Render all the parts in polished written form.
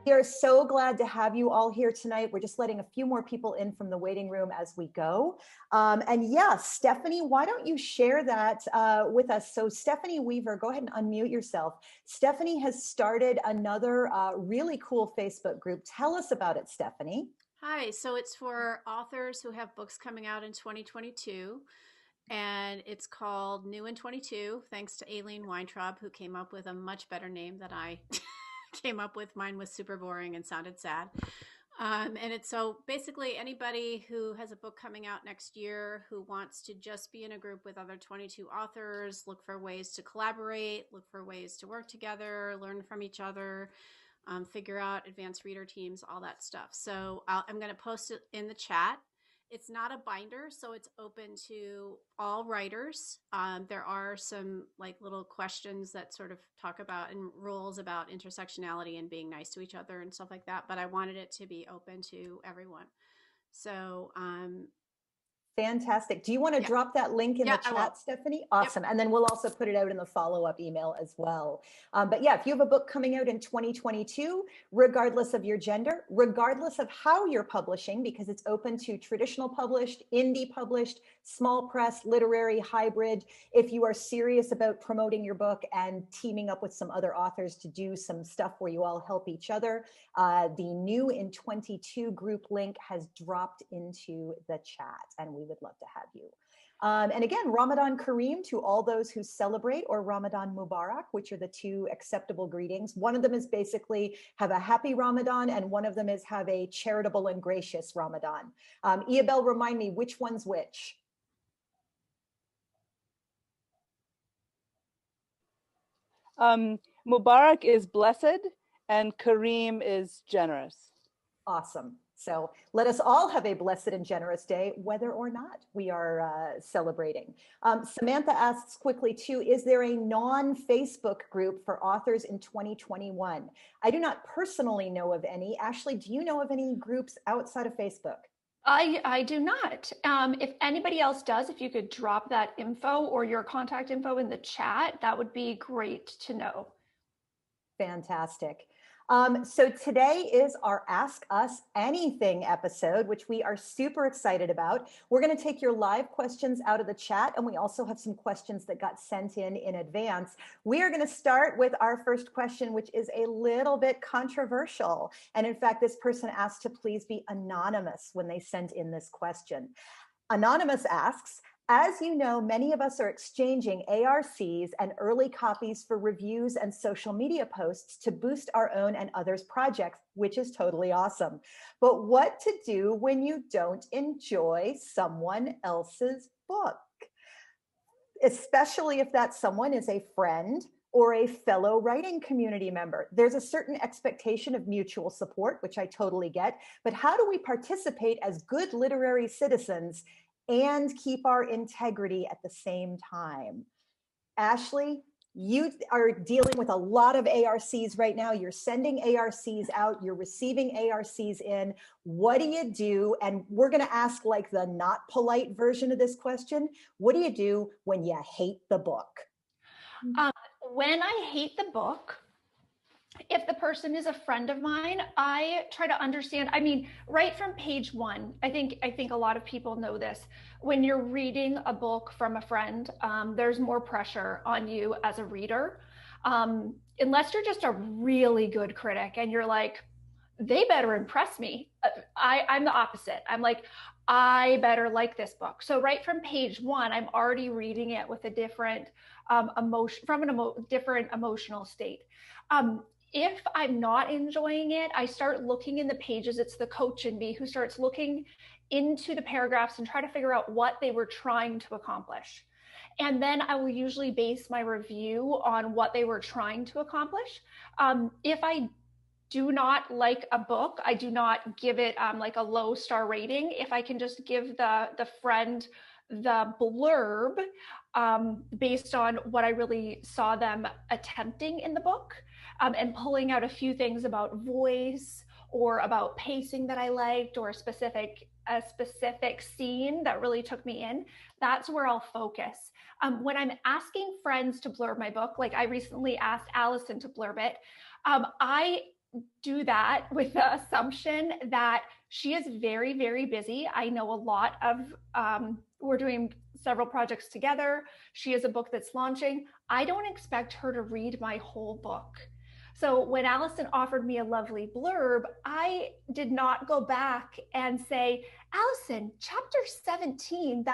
We are so glad to have you all here tonight. We're just letting a few more people in from the waiting room as we go. And yeah, Stephanie, why don't you share that with us? So Stephanie Weaver, go ahead and unmute yourself. Stephanie has started another really cool Facebook group. Tell us about it, Stephanie. Hi, so it's for authors who have books coming out in 2022, and it's called New in 22, thanks to Aileen Weintraub, who came up with a much better name than I came up with. Mine was super boring and sounded sad. And it's so basically anybody who has a book coming out next year who wants to just be in a group with other 22 authors, look for ways to collaborate, look for ways to work together, learn from each other, figure out advanced reader teams, all that stuff. So I'm going to post it in the chat. It's not a binder, so it's open to all writers. There are some like little questions that sort of talk about and rules about intersectionality and being nice to each other and stuff like that. But I wanted it to be open to everyone. So Fantastic. Do you want to drop that link in the chat, Stephanie? Awesome. Yep. And then we'll also put it out in the follow-up email as well. But yeah, if you have a book coming out in 2022, regardless of your gender, regardless of how you're publishing, because it's open to traditional published, indie published, small press, literary, hybrid. If you are serious about promoting your book and teaming up with some other authors to do some stuff where you all help each other, the New in 22 group link has dropped into the chat, and we would love to have you. And again, Ramadan Kareem to all those who celebrate, or Ramadan Mubarak, which are the two acceptable greetings. One of them is basically have a happy Ramadan, and one of them is have a charitable and gracious Ramadan. Iabel, remind me, which one's which? Mubarak is blessed and Kareem is generous. Awesome. So let us all have a blessed and generous day, whether or not we are celebrating. Samantha asks quickly too, is there a non-Facebook group for authors in 2021? I do not personally know of any. Ashley, do you know of any groups outside of Facebook? I do not. If anybody else does, if you could drop that info or your contact info in the chat, that would be great to know. Fantastic. So today is our Ask Us Anything episode, which we are super excited about. We're going to take your live questions out of the chat, and we also have some questions that got sent in advance. We are going to start with our first question, which is a little bit controversial. And in fact, this person asked to please be anonymous when they sent in this question. Anonymous asks, as you know, many of us are exchanging ARCs and early copies for reviews and social media posts to boost our own and others' projects, which is totally awesome. But what to do when you don't enjoy someone else's book? Especially if that someone is a friend or a fellow writing community member. There's a certain expectation of mutual support, which I totally get, but how do we participate as good literary citizens and keep our integrity at the same time? Ashley, you are dealing with a lot of ARCs right now. You're sending ARCs out, you're receiving ARCs in. What do you do? And we're going to ask like the not polite version of this question. What do you do when you hate the book? When I hate the book, if the person is a friend of mine, I try to understand. I mean, right from page one, I think a lot of people know this. When you're reading a book from a friend, there's more pressure on you as a reader. Unless you're just a really good critic and you're like, they better impress me. I'm the opposite. I'm like, I better like this book. So right from page one, I'm already reading it with a different emotion, from a different emotional state. If I'm not enjoying it, I start looking in the pages. It's the coach in me who starts looking into the paragraphs and try to figure out what they were trying to accomplish. And then I will usually base my review on what they were trying to accomplish. If I do not like a book, I do not give it like a low star rating. If I can just give the friend the blurb based on what I really saw them attempting in the book, and pulling out a few things about voice or about pacing that I liked, or a specific scene that really took me in, that's where I'll focus. When I'm asking friends to blurb my book, like I recently asked Allison to blurb it, I do that with the assumption that she is very, very busy. I know a lot of, we're doing several projects together. She has a book that's launching. I don't expect her to read my whole book. So when Allison offered me a lovely blurb, I did not go back and say, Allison, chapter 17,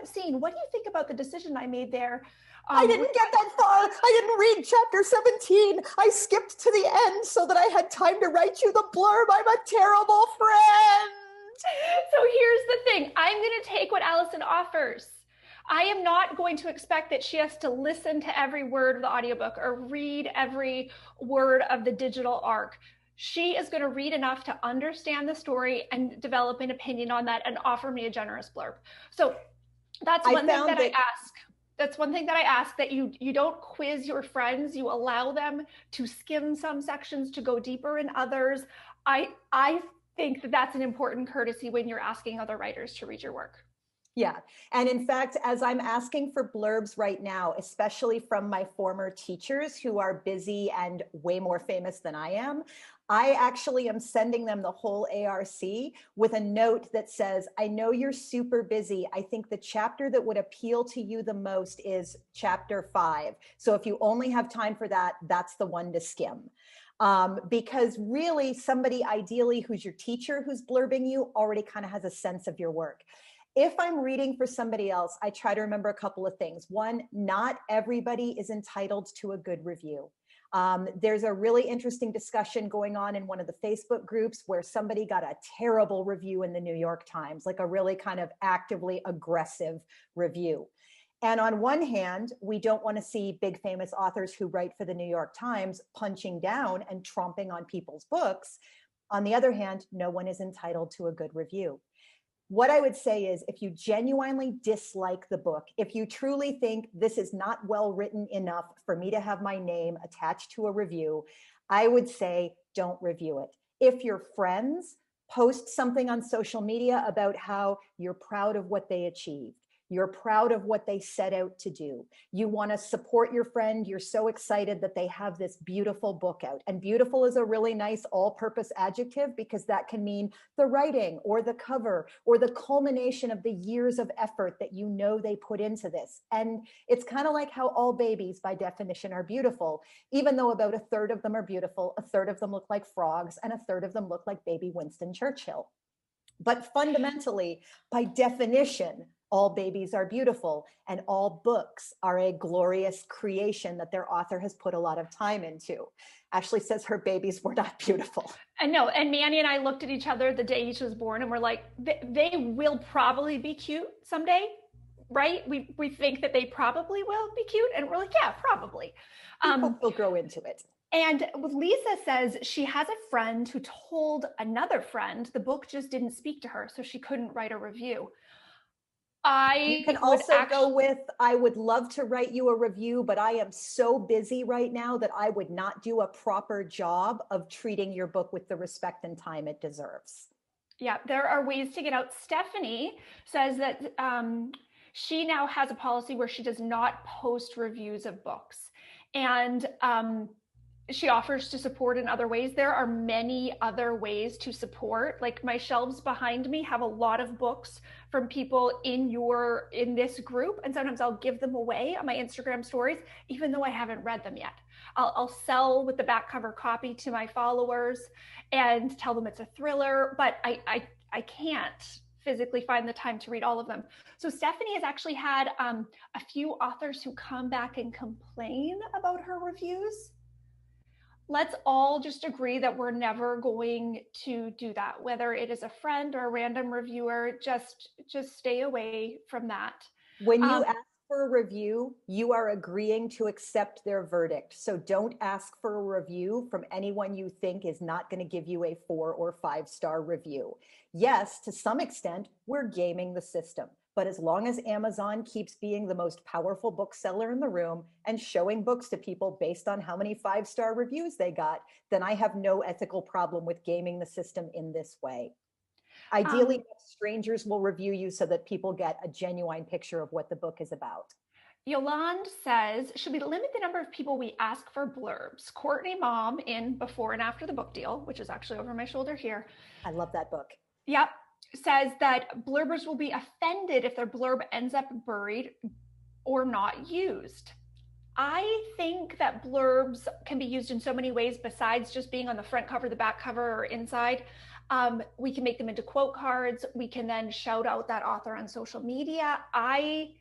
scene, what do you think about the decision I made there? I didn't get that far. I didn't read chapter 17. I skipped to the end so that I had time to write you the blurb. I'm a terrible friend. So here's the thing. I'm going to take what Allison offers. I am not going to expect that she has to listen to every word of the audiobook or read every word of the digital arc. She is going to read enough to understand the story and develop an opinion on that and offer me a generous blurb. So that's one thing that I ask. That's one thing that I ask, that you don't quiz your friends. You allow them to skim some sections, to go deeper in others. I think that that's an important courtesy when you're asking other writers to read your work. Yeah. And in fact, as I'm asking for blurbs right now, especially from my former teachers who are busy and way more famous than I am, I actually am sending them the whole ARC with a note that says, I know you're super busy. I think the chapter that would appeal to you the most is chapter 5. So if you only have time for that, that's the one to skim. Because really somebody ideally who's your teacher who's blurbing you already kind of has a sense of your work. If I'm reading for somebody else, I try to remember a couple of things. One, not everybody is entitled to a good review. There's a really interesting discussion going on in one of the Facebook groups where somebody got a terrible review in the New York Times, like a really kind of actively aggressive review. And on one hand, we don't want to see big famous authors who write for the New York Times punching down and tromping on people's books. On the other hand, no one is entitled to a good review. What I would say is, if you genuinely dislike the book, if you truly think this is not well written enough for me to have my name attached to a review, I would say don't review it. If your friends post something on social media about how you're proud of what they achieved, you're proud of what they set out to do, you want to support your friend, you're so excited that they have this beautiful book out. And beautiful is a really nice all-purpose adjective because that can mean the writing or the cover or the culmination of the years of effort that you know they put into this. And it's kind of like how all babies by definition are beautiful, even though about a third of them are beautiful, a third of them look like frogs, and a third of them look like baby Winston Churchill. But fundamentally, by definition, all babies are beautiful, and all books are a glorious creation that their author has put a lot of time into. Ashley says her babies were not beautiful. I know, and Manny and I looked at each other the day each was born, and we're like, they will probably be cute someday, right? We think that they probably will be cute, and we're like, yeah, probably. We'll grow into it. And Lisa says she has a friend who told another friend the book just didn't speak to her, so she couldn't write a review. You can also go with, I would love to write you a review, but I am so busy right now that I would not do a proper job of treating your book with the respect and time it deserves. Yeah, there are ways to get out. Stephanie says that she now has a policy where she does not post reviews of books. And she offers to support in other ways. There are many other ways to support. Like my shelves behind me have a lot of books from people in this group. And sometimes I'll give them away on my Instagram stories, even though I haven't read them yet. I'll sell with the back cover copy to my followers and tell them it's a thriller, but I can't physically find the time to read all of them. So Stephanie has actually had a few authors who come back and complain about her reviews. Let's all just agree that we're never going to do that, whether it is a friend or a random reviewer. Just stay away from that. When you ask for a review, you are agreeing to accept their verdict. So don't ask for a review from anyone you think is not going to give you a 4 or 5 star review. Yes, to some extent, we're gaming the system. But as long as Amazon keeps being the most powerful bookseller in the room and showing books to people based on how many 5-star reviews they got, then I have no ethical problem with gaming the system in this way. Ideally, strangers will review you so that people get a genuine picture of what the book is about. Yolande says, should we limit the number of people we ask for blurbs? Courtney Mom in Before and After the Book Deal, which is actually over my shoulder here. I love that book. Yep. Says that blurbers will be offended if their blurb ends up buried or not used. I think that blurbs can be used in so many ways besides just being on the front cover, the back cover, or inside. We can make them into quote cards. We can then shout out that author on social media. I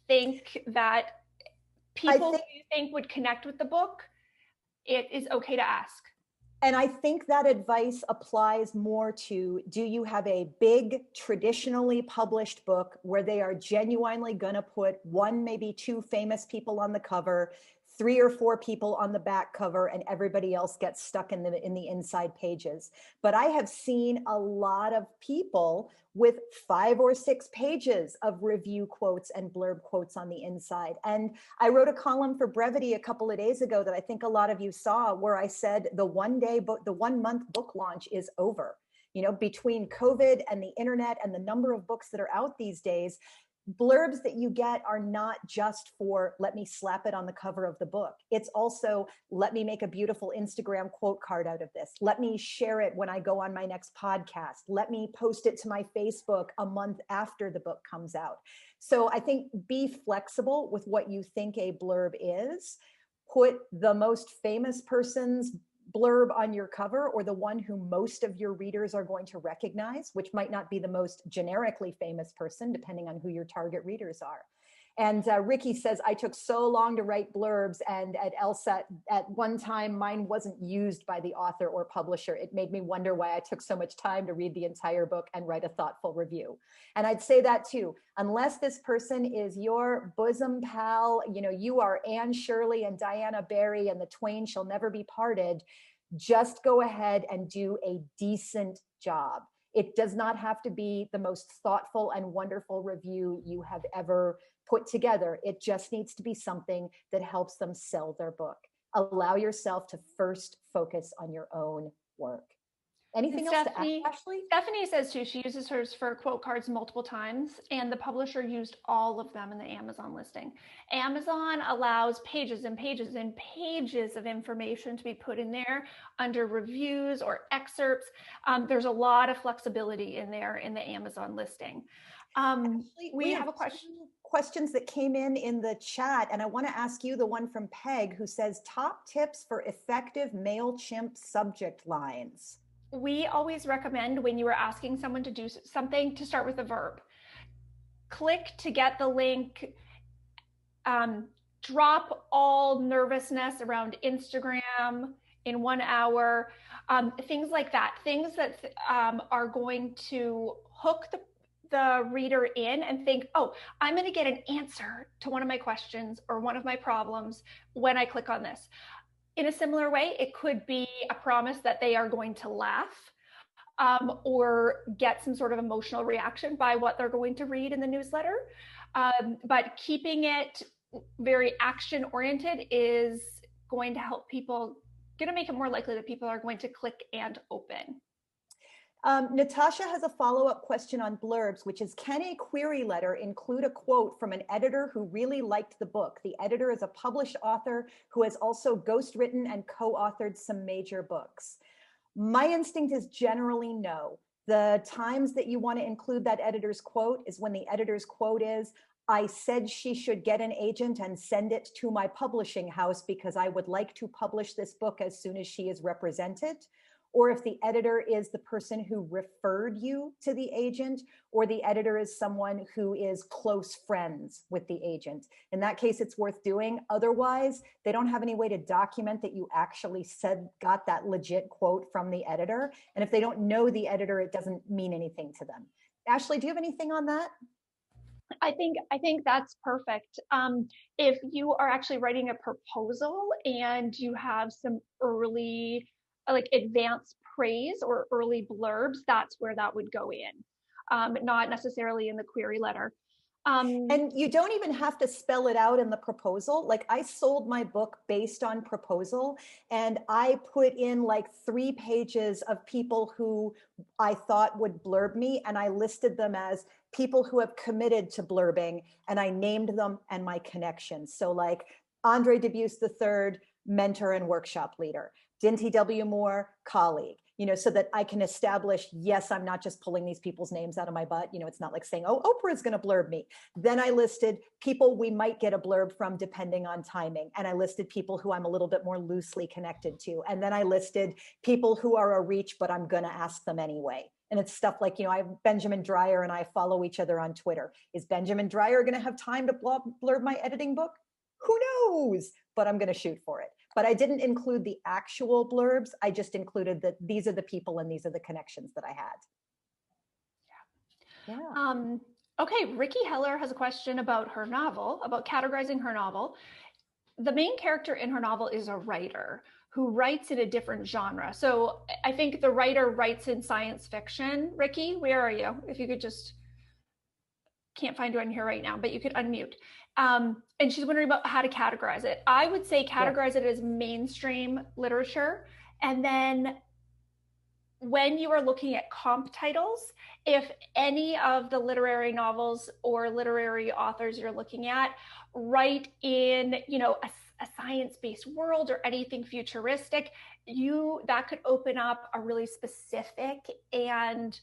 think that people who you think would connect with the book, it is okay to ask. And I think that advice applies more to, do you have a big, traditionally published book where they are genuinely going to put one, maybe two famous people on the cover, 3 or 4 people on the back cover, and everybody else gets stuck in the inside pages. But I have seen a lot of people with 5 or 6 pages of review quotes and blurb quotes on the inside. And I wrote a column for Brevity a couple of days ago that I think a lot of you saw, where I said the 1 month book launch is over. You know, between COVID and the internet and the number of books that are out these days, blurbs that you get are not just for, let me slap it on the cover of the book. It's also, let me make a beautiful Instagram quote card out of this. Let me share it when I go on my next podcast. Let me post it to my Facebook a month after the book comes out. So I think be flexible with what you think a blurb is. Put the most famous person's blurb on your cover, or the one who most of your readers are going to recognize, which might not be the most generically famous person, depending on who your target readers are. And Ricky says, I took so long to write blurbs, and at LSAT, at one time, mine wasn't used by the author or publisher. It made me wonder why I took so much time to read the entire book and write a thoughtful review. And I'd say that too, unless this person is your bosom pal, you know, you are Anne Shirley and Diana Barry and the twain shall never be parted, just go ahead and do a decent job. It does not have to be the most thoughtful and wonderful review you have ever put together. It just needs to be something that helps them sell their book. Allow yourself to first focus on your own work. Anything else to add, Ashley? Stephanie says too, she uses hers for quote cards multiple times, and the publisher used all of them in the Amazon listing. Amazon allows pages and pages and pages of information to be put in there under reviews or excerpts. There's a lot of flexibility in there in the Amazon listing. Ashley, we have a question. Questions that came in the chat, and I want to ask you the one from Peg, who says, top tips for effective MailChimp subject lines. We always recommend, when you are asking someone to do something, to start with a verb. Click to get the link. Drop all nervousness around Instagram in 1 hour. Things like that. Things that are going to hook the reader in and think, oh, I'm going to get an answer to one of my questions or one of my problems when I click on this. In a similar way, it could be a promise that they are going to laugh or get some sort of emotional reaction by what they're going to read in the newsletter. But keeping it very action oriented is going to help people, going to make it more likely that people are going to click and open. Natasha has a follow-up question on blurbs, which is, can a query letter include a quote from an editor who really liked the book? The editor is a published author who has also ghostwritten and co-authored some major books. My instinct is generally no. The times that you want to include that editor's quote is when the editor's quote is, I said she should get an agent and send it to my publishing house because I would like to publish this book as soon as she is represented. Or if the editor is the person who referred you to the agent, or the editor is someone who is close friends with the agent. In that case, it's worth doing. Otherwise, they don't have any way to document that you actually got that legit quote from the editor. And if they don't know the editor, it doesn't mean anything to them. Ashley, do you have anything on that? I think that's perfect. If you are actually writing a proposal and you have some early, like advanced praise or early blurbs, that's where that would go in, not necessarily in the query letter. And you don't even have to spell it out in the proposal. Like I sold my book based on proposal, and I put in like 3 pages of people who I thought would blurb me, and I listed them as people who have committed to blurbing, and I named them and my connections. So like Andre Dubus III, mentor and workshop leader. Dinty W. Moore, colleague. So that I can establish, yes, I'm not just pulling these people's names out of my butt. It's not like saying, oh, Oprah's going to blurb me. Then I listed people we might get a blurb from depending on timing. And I listed people who I'm a little bit more loosely connected to. And then I listed people who are a reach, but I'm going to ask them anyway. And it's stuff like, I have Benjamin Dreyer and I follow each other on Twitter. Is Benjamin Dreyer going to have time to blurb my editing book? Who knows? But I'm going to shoot for it. But I didn't include the actual blurbs. I just included that these are the people and these are the connections that I had. Yeah. Okay, Ricky Heller has a question about her novel, about categorizing her novel. The main character in her novel is a writer who writes in a different genre. So I think the writer writes in science fiction. Ricky, where are you? If you could just, can't find you on here right now, but you could unmute. And she's wondering about how to categorize it. I would say categorize it as mainstream literature. And then when you are looking at comp titles, if any of the literary novels or literary authors you're looking at write in, a science-based world or anything futuristic, that could open up a really specific and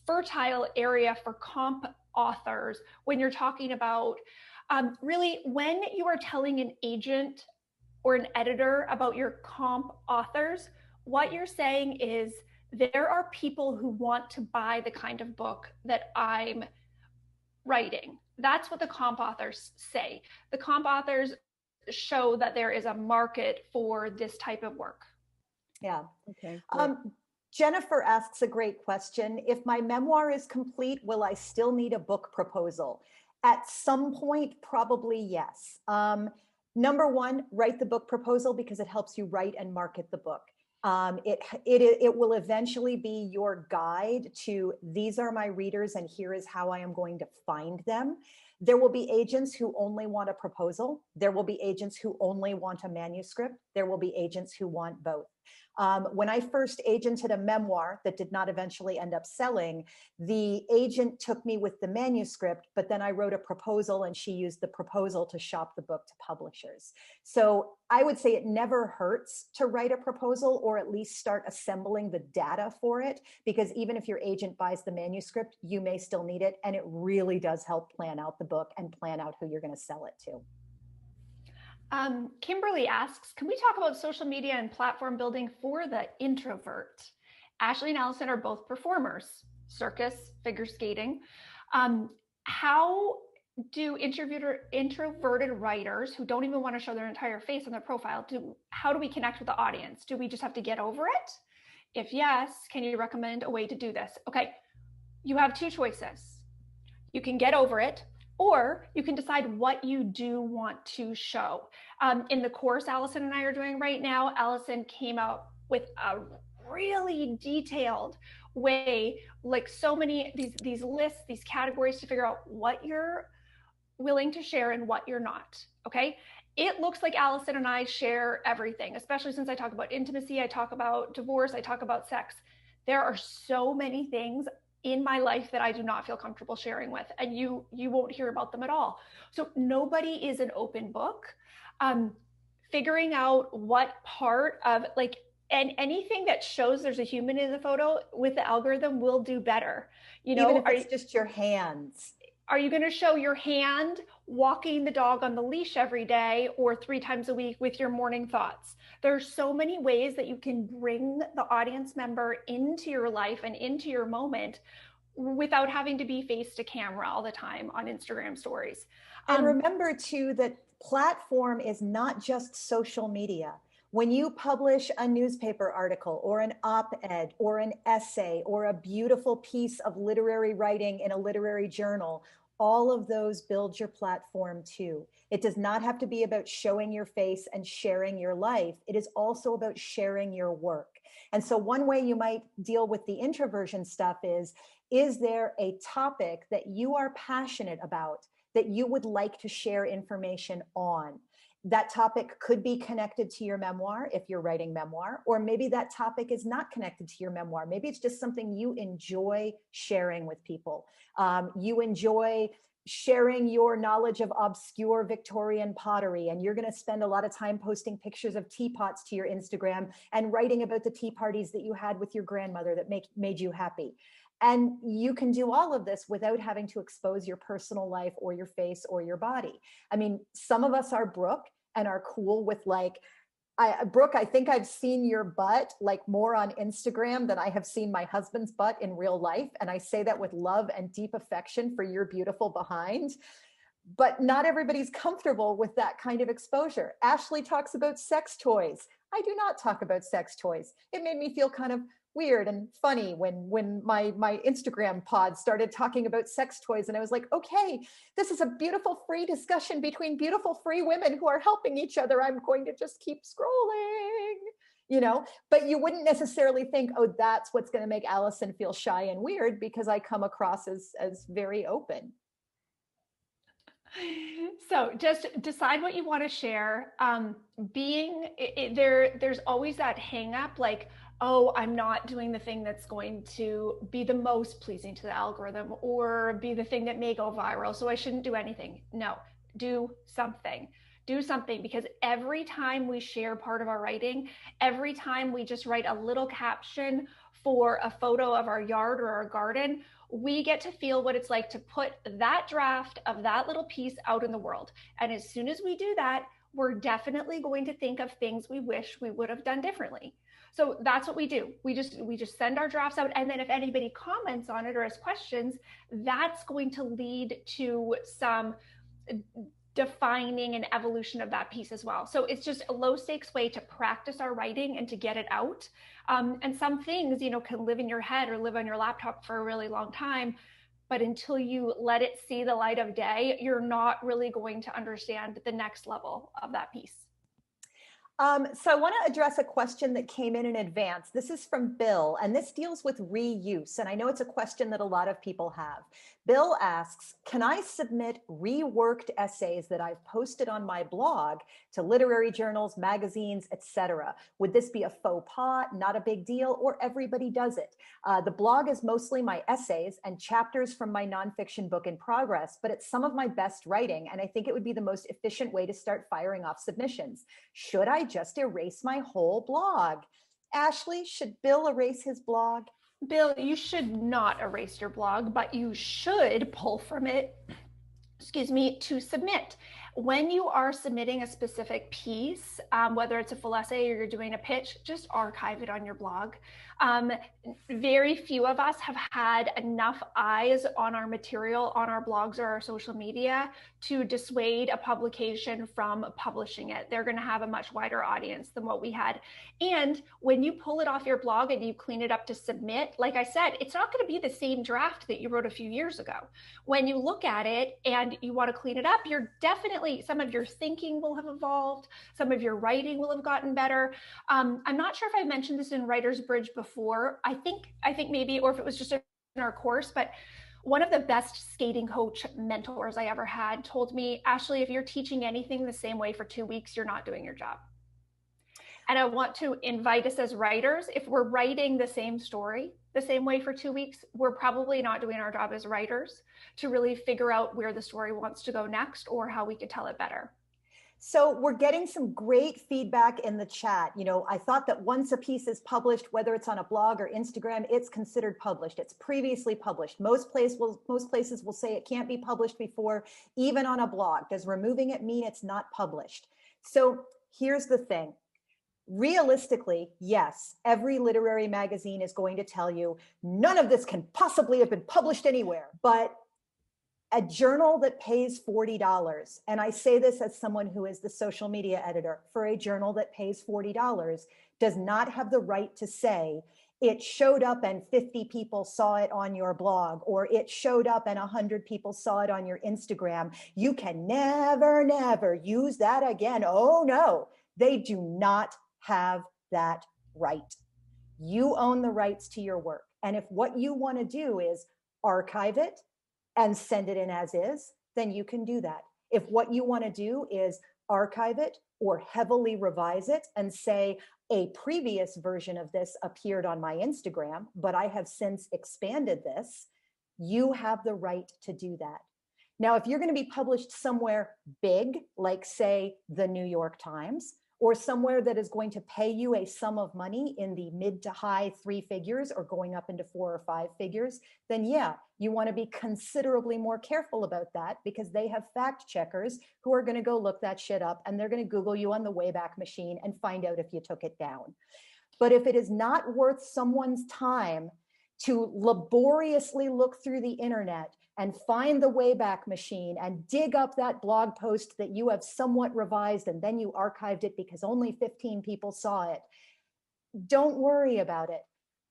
fertile area for comp authors when you're talking about really when you are telling an agent or an editor about your comp authors, what you're saying is there are people who want to buy the kind of book that I'm writing. That's what the comp authors say. The comp authors show that there is a market for this type of work. Yeah. Okay. Jennifer asks a great question. If my memoir is complete, will I still need a book proposal? At some point, probably yes. Number one, write the book proposal because it helps you write and market the book. It will eventually be your guide to these are my readers and here is how I am going to find them. There will be agents who only want a proposal. There will be agents who only want a manuscript. There will be agents who want both. When I first agented a memoir that did not eventually end up selling, the agent took me with the manuscript, but then I wrote a proposal and she used the proposal to shop the book to publishers. So I would say it never hurts to write a proposal or at least start assembling the data for it, because even if your agent buys the manuscript, you may still need it. And it really does help plan out the book and plan out who you're going to sell it to. Kimberly asks, can we talk about social media and platform building for the introvert? Ashley and Allison are both performers, circus, figure skating. How do introverted writers who don't even want to show their entire face on their profile, how do we connect with the audience? Do we just have to get over it? If yes, can you recommend a way to do this? Okay, you have 2 choices. You can get over it, or you can decide what you do want to show. In the course Allison and I are doing right now, Allison came out with a really detailed way, like so many, these lists, these categories to figure out what you're willing to share and what you're not, okay? It looks like Allison and I share everything, especially since I talk about intimacy, I talk about divorce, I talk about sex. There are so many things in my life that I do not feel comfortable sharing with, and you won't hear about them at all. So nobody is an open book. Figuring out what part of and anything that shows there's a human in the photo with the algorithm will do better. Even if it's just your hands. Are you going to show your hand walking the dog on the leash every day or 3 times a week with your morning thoughts? There's so many ways that you can bring the audience member into your life and into your moment without having to be face to camera all the time on Instagram stories. And remember too, that platform is not just social media. When you publish a newspaper article or an op-ed or an essay or a beautiful piece of literary writing in a literary journal, all of those build your platform too. It does not have to be about showing your face and sharing your life. It is also about sharing your work. And so one way you might deal with the introversion stuff is there a topic that you are passionate about that you would like to share information on. That topic could be connected to your memoir if you're writing memoir, or maybe that topic is not connected to your memoir. Maybe it's just something you enjoy sharing with people. You enjoy sharing your knowledge of obscure Victorian pottery, and you're going to spend a lot of time posting pictures of teapots to your Instagram and writing about the tea parties that you had with your grandmother that made you happy. And you can do all of this without having to expose your personal life or your face or your body. I mean, some of us are Brooke and are cool with like, Brooke, I think I've seen your butt like more on Instagram than I have seen my husband's butt in real life. And I say that with love and deep affection for your beautiful behind. But not everybody's comfortable with that kind of exposure. Ashley talks about sex toys. I do not talk about sex toys. It made me feel kind of weird and funny when my Instagram pod started talking about sex toys, and I was like, okay, this is a beautiful free discussion between beautiful free women who are helping each other. I'm going to just keep scrolling, you know. But you wouldn't necessarily think, oh, that's what's going to make Allison feel shy and weird, because I come across as very open. So just decide what you want to share. There's always that hang up, like, oh, I'm not doing the thing that's going to be the most pleasing to the algorithm or be the thing that may go viral, so I shouldn't do anything. No, do something. Do something, because every time we share part of our writing, every time we just write a little caption for a photo of our yard or our garden, we get to feel what it's like to put that draft of that little piece out in the world. And as soon as we do that, we're definitely going to think of things we wish we would have done differently. So that's what we do. We just send our drafts out. And then if anybody comments on it or has questions, that's going to lead to some defining and evolution of that piece as well. So it's just a low stakes way to practice our writing and to get it out. And some things, you know, can live in your head or live on your laptop for a really long time. But until you let it see the light of day, you're not really going to understand the next level of that piece. So I want to address a question that came in advance. This is from Bill, and this deals with reuse. And I know it's a question that a lot of people have. Bill asks, can I submit reworked essays that I've posted on my blog to literary journals, magazines, etc.? Would this be a faux pas, not a big deal, or everybody does it? The blog is mostly my essays and chapters from my nonfiction book in progress, but it's some of my best writing, and I think it would be the most efficient way to start firing off submissions. Should I just erase my whole blog? Ashley, should Bill erase his blog? Bill, you should not erase your blog, but you should pull from it, to submit. When you are submitting a specific piece, whether it's a full essay or you're doing a pitch, just archive it on your blog. Very few of us have had enough eyes on our material, on our blogs or our social media to dissuade a publication from publishing it. They're going to have a much wider audience than what we had. And when you pull it off your blog and you clean it up to submit, like I said, it's not going to be the same draft that you wrote a few years ago. When you look at it and you want to clean it up, you're definitely, some of your thinking will have evolved, some of your writing will have gotten better. I'm not sure if I mentioned this in Writer's Bridge before. I think maybe, or if it was just in our course, but one of the best skating coach mentors I ever had told me, Ashley, if you're teaching anything the same way for 2 weeks, you're not doing your job. And I want to invite us as writers, if we're writing the same story the same way for 2 weeks, we're probably not doing our job as writers to really figure out where the story wants to go next or how we could tell it better. So we're getting some great feedback in the chat. You know, I thought that once a piece is published, whether it's on a blog or Instagram, it's considered published. It's previously published. Most places will say it can't be published before, even on a blog. Does removing it mean it's not published? So here's the thing. Realistically, yes, every literary magazine is going to tell you none of this can possibly have been published anywhere. But a journal that pays $40, and I say this as someone who is the social media editor for a journal that pays $40, does not have the right to say it showed up and 50 people saw it on your blog, or it showed up and 100 people saw it on your Instagram. You can never, never use that again. Oh no, they do not have that right. You own the rights to your work. And if what you want to do is archive it and send it in as is, then you can do that. If what you want to do is archive it or heavily revise it and say, a previous version of this appeared on my Instagram, but I have since expanded this, you have the right to do that. Now, if you're going to be published somewhere big, like say the New York Times, or somewhere that is going to pay you a sum of money in the mid to high 3 figures or going up into 4 or 5 figures, then yeah, you want to be considerably more careful about that, because they have fact checkers who are going to go look that shit up, and they're going to Google you on the Wayback Machine and find out if you took it down. But if it is not worth someone's time to laboriously look through the internet and find the Wayback Machine and dig up that blog post that you have somewhat revised and then you archived it because only 15 people saw it, don't worry about it.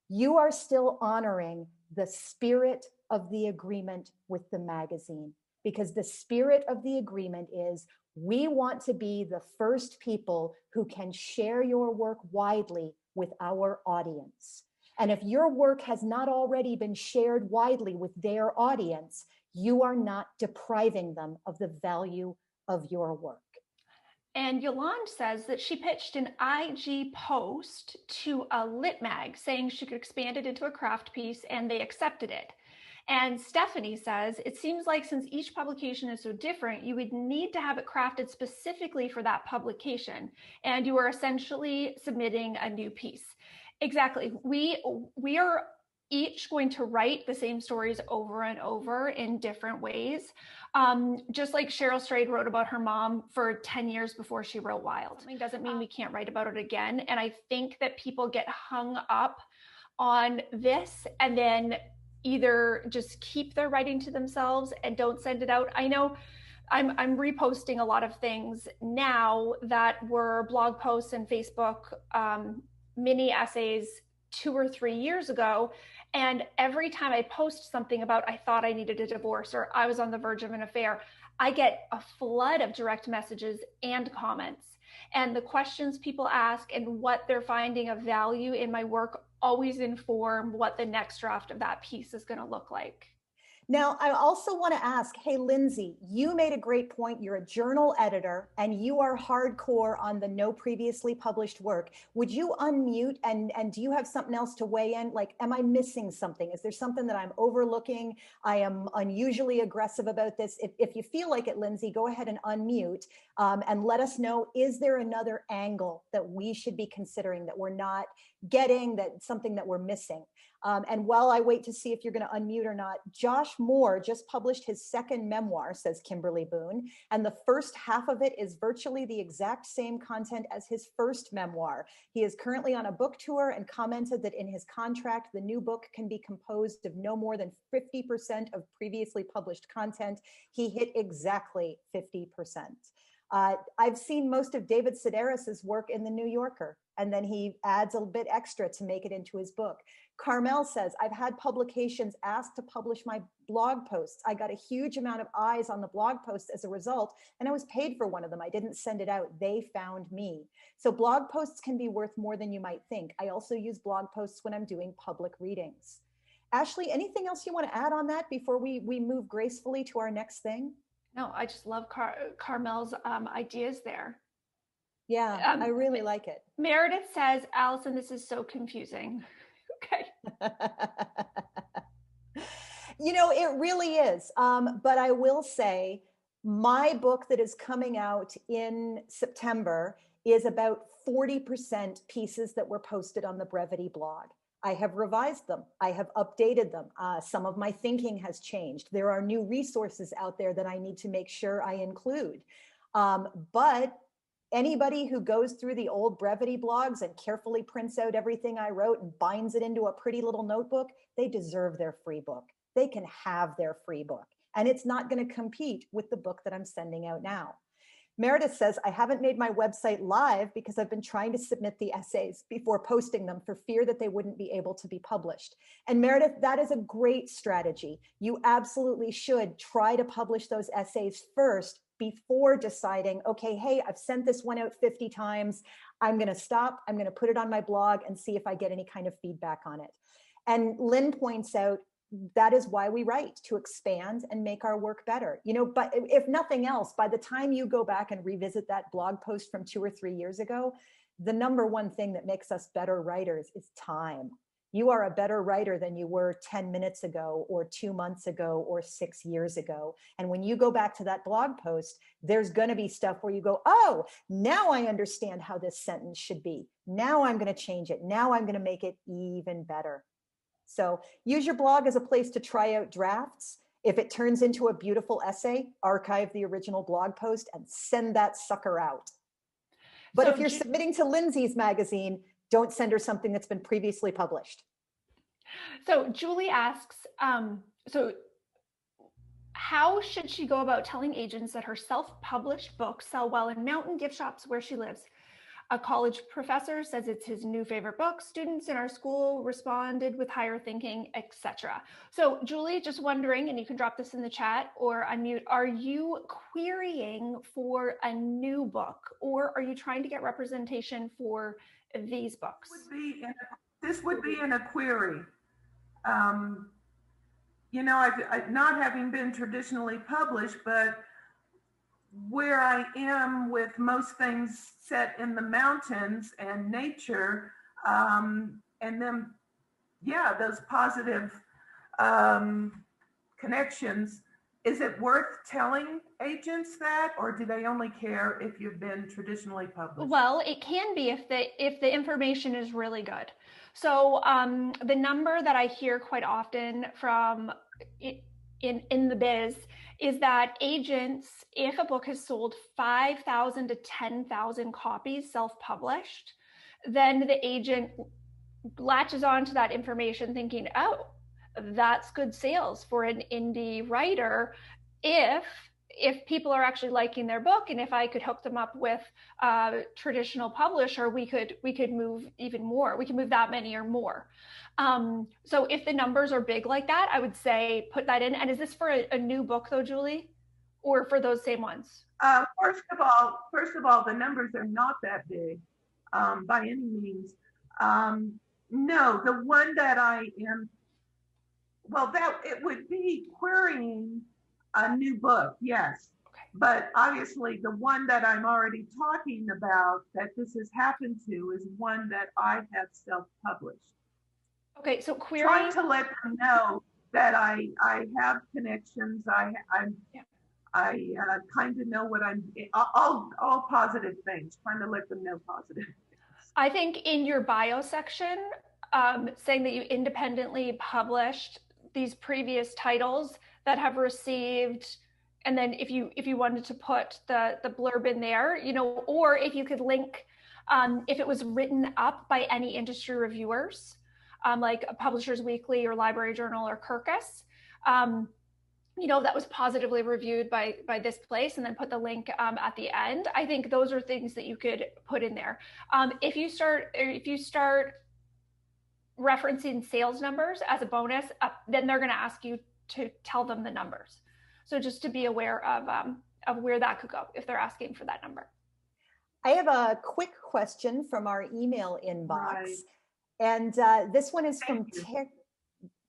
You are still honoring the spirit of the agreement with the magazine, because the spirit of the agreement is, we want to be the first people who can share your work widely with our audience. And if your work has not already been shared widely with their audience, you are not depriving them of the value of your work. And Yolande says that she pitched an IG post to a lit mag saying she could expand it into a craft piece, and they accepted it. And Stephanie says, it seems like since each publication is so different, you would need to have it crafted specifically for that publication, and you are essentially submitting a new piece. Exactly. We are each going to write the same stories over and over in different ways. Just like Cheryl Strayed wrote about her mom for 10 years before she wrote Wild. It doesn't mean we can't write about it again. And I think that people get hung up on this and then either just keep their writing to themselves and don't send it out. I know I'm reposting a lot of things now that were blog posts and Facebook mini essays 2 or 3 years ago. And every time I post something about, I thought I needed a divorce or I was on the verge of an affair, I get a flood of direct messages and comments. And the questions people ask and what they're finding of value in my work always inform what the next draft of that piece is going to look like. Now, I also want to ask, hey, Lindsay, you made a great point. You're a journal editor and you are hardcore on the no previously published work. Would you unmute and do you have something else to weigh in? Like, am I missing something? Is there something that I'm overlooking? I am unusually aggressive about this. If you feel like it, Lindsay, go ahead and unmute and let us know, is there another angle that we should be considering that we're not getting, that something that we're missing? And while I wait to see if you're going to unmute or not, Josh Moore just published his second memoir, says Kimberly Boone, and the first half of it is virtually the exact same content as his first memoir. He is currently on a book tour and commented that in his contract, the new book can be composed of no more than 50% of previously published content. He hit exactly 50%. I've seen most of David Sedaris's work in the New Yorker, and then he adds a bit extra to make it into his book. Carmel says, I've had publications ask to publish my blog posts. I got a huge amount of eyes on the blog posts as a result, and I was paid for one of them. I didn't send it out. They found me. So blog posts can be worth more than you might think. I also use blog posts when I'm doing public readings. Ashley, anything else you want to add on that before we move gracefully to our next thing? No, I just love Carmel's ideas there. Yeah, I really like it. Meredith says, Allison, this is so confusing. Okay. You know, it really is. But I will say my book that is coming out in September is about 40% pieces that were posted on the Brevity blog. I have revised them. I have updated them. Some of my thinking has changed. There are new resources out there that I need to make sure I include. But anybody who goes through the old Brevity blogs and carefully prints out everything I wrote and binds it into a pretty little notebook, they deserve their free book. They can have their free book. And it's not going to compete with the book that I'm sending out now. Meredith says, I haven't made my website live because I've been trying to submit the essays before posting them for fear that they wouldn't be able to be published. And Meredith, that is a great strategy. You absolutely should try to publish those essays first before deciding, okay, hey, I've sent this one out 50 times. I'm going to stop. I'm going to put it on my blog and see if I get any kind of feedback on it. And Lynn points out, that is why we write, to expand and make our work better. But if nothing else, by the time you go back and revisit that blog post from 2 or 3 years ago, the number one thing that makes us better writers is time. You are a better writer than you were 10 minutes ago or 2 months ago or 6 years ago. And when you go back to that blog post, there's going to be stuff where you go, oh, now I understand how this sentence should be. Now I'm going to change it. Now I'm going to make it even better. So use your blog as a place to try out drafts. If it turns into a beautiful essay, archive the original blog post and send that sucker out. But if you're submitting to Lindsay's magazine, don't send her something that's been previously published. So Julie asks, so how should she go about telling agents that her self-published books sell well in mountain gift shops where she lives? A college professor says it's his new favorite book. Students in our school responded with higher thinking, etc. So Julie, just wondering, and you can drop this in the chat or unmute, are you querying for a new book, or are you trying to get representation for these books? This would be in a query. I've not having been traditionally published, but where I am with most things set in the mountains and nature, and then, those positive connections, is it worth telling agents that, or do they only care if you've been traditionally published? Well, it can be if the information is really good. So the number that I hear quite often from in the biz is that agents, if a book has sold 5,000 to 10,000 copies self-published, then the agent latches on to that information thinking, oh, that's good sales for an indie writer. If people are actually liking their book, and if I could hook them up with a traditional publisher, we could move even more. We can move that many or more. So if the numbers are big like that, I would say put that in. And is this for a new book though, Julie, or for those same ones? First of all, the numbers are not that big by any means. No, the one that I am, it would be querying a new book, yes. Okay. But obviously the one that I'm already talking about that this has happened to is one that I have self-published. Okay, so querying. Trying to let them know that I have connections. I kind of know what I'm, all positive things, trying to let them know positive things. I think in your bio section, saying that you independently published these previous titles that have received, and then if you wanted to put the blurb in there, or if you could link, if it was written up by any industry reviewers, like Publishers Weekly or Library Journal or Kirkus, that was positively reviewed by this place, and then put the link at the end. I think those are things that you could put in there. If you start referencing sales numbers as a bonus, then they're going to ask you to tell them the numbers. So just to be aware of where that could go if they're asking for that number. I have a quick question from our email inbox. Right. And this one is from Terry.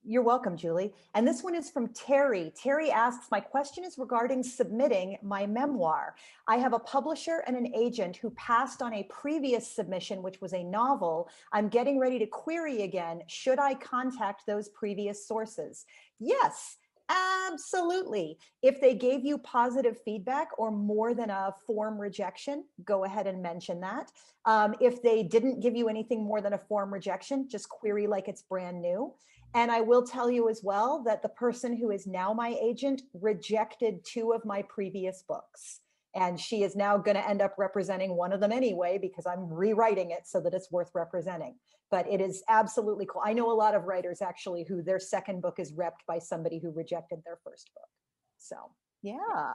You're welcome, Julie. And this one is from Terry. Terry asks, my question is regarding submitting my memoir. I have a publisher and an agent who passed on a previous submission, which was a novel. I'm getting ready to query again. Should I contact those previous sources? Yes, absolutely. If they gave you positive feedback or more than a form rejection, go ahead and mention that. If they didn't give you anything more than a form rejection, just query like it's brand new. And I will tell you as well that the person who is now my agent rejected 2 of my previous books. And she is now going to end up representing one of them anyway, because I'm rewriting it so that it's worth representing. But it is absolutely cool. I know a lot of writers actually who their second book is repped by somebody who rejected their first book. So, yeah.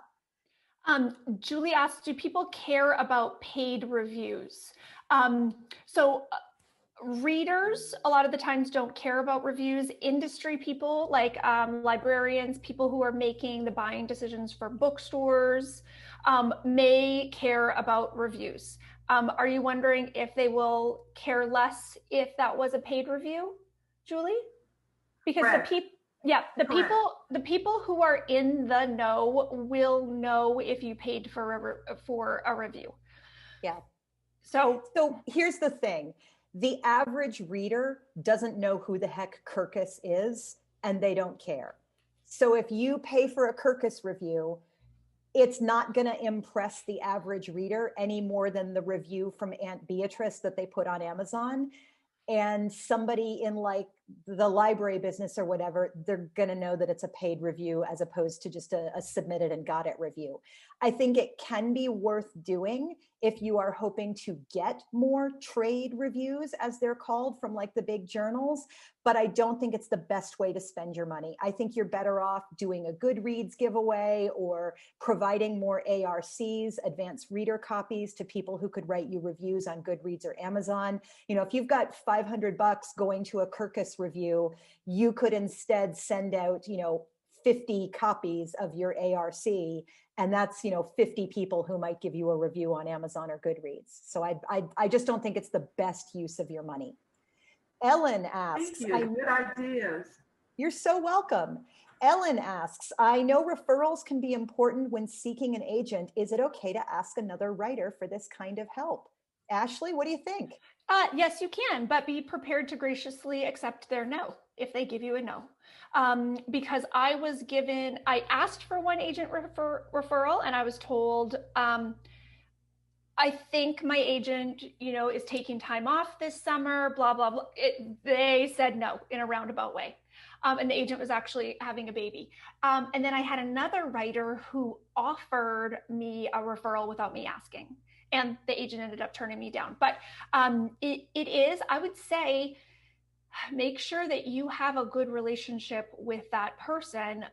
Julie asked, do people care about paid reviews? Readers a lot of the times don't care about reviews. Industry people like librarians, people who are making the buying decisions for bookstores may care about reviews. Are you wondering if they will care less if that was a paid review, Julie? Because Yeah, the people who are in the know will know if you paid for a review. Yeah. So here's the thing. The average reader doesn't know who the heck Kirkus is, and they don't care. So if you pay for a Kirkus review, it's not going to impress the average reader any more than the review from Aunt Beatrice that they put on Amazon. And somebody in like the library business or whatever, they're going to know that it's a paid review as opposed to just a submitted and got it review. I think it can be worth doing if you are hoping to get more trade reviews, as they're called, from like the big journals, but I don't think it's the best way to spend your money. I think you're better off doing a Goodreads giveaway or providing more ARCs, advanced reader copies, to people who could write you reviews on Goodreads or Amazon. You know, if you've got $500 going to a Kirkus review, you could instead send out, 50 copies of your ARC, and that's 50 people who might give you a review on Amazon or Goodreads. So I just don't think it's the best use of your money. Ellen asks, thank you. Good ideas. You're so welcome. Ellen asks, I know referrals can be important when seeking an agent. Is it okay to ask another writer for this kind of help? Ashley, what do you think? Yes, you can, but be prepared to graciously accept their no if they give you a no. Because I asked for one agent referral, and I was told, I think my agent, is taking time off this summer, blah, blah, blah. They said no in a roundabout way. And the agent was actually having a baby. And then I had another writer who offered me a referral without me asking. And the agent ended up turning me down. But it is, I would say, make sure that you have a good relationship with that person.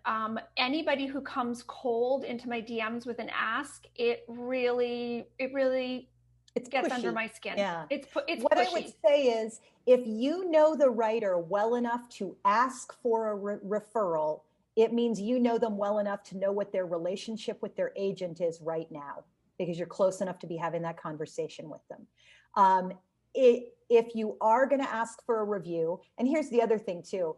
Anybody who comes cold into my DMs with an ask, it really gets pushy. Under my skin. Yeah. It's what pushy. I would say is, if you know the writer well enough to ask for a referral, it means you know them well enough to know what their relationship with their agent is right now, because you're close enough to be having that conversation with them. If you are going to ask for a review, and here's the other thing too,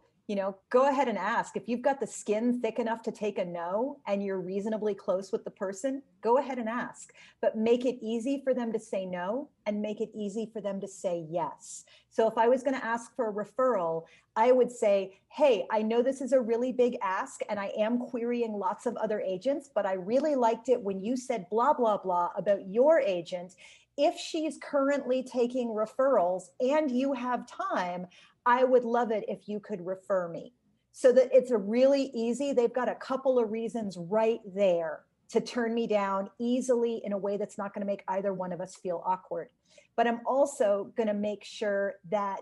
go ahead and ask. If you've got the skin thick enough to take a no and you're reasonably close with the person, go ahead and ask, but make it easy for them to say no and make it easy for them to say yes. So if I was going to ask for a referral, I would say, hey, I know this is a really big ask and I am querying lots of other agents, but I really liked it when you said blah, blah, blah about your agent. If she's currently taking referrals and you have time, I would love it if you could refer me. So that it's a really easy, they've got a couple of reasons right there to turn me down easily in a way that's not going to make either one of us feel awkward. But I'm also going to make sure that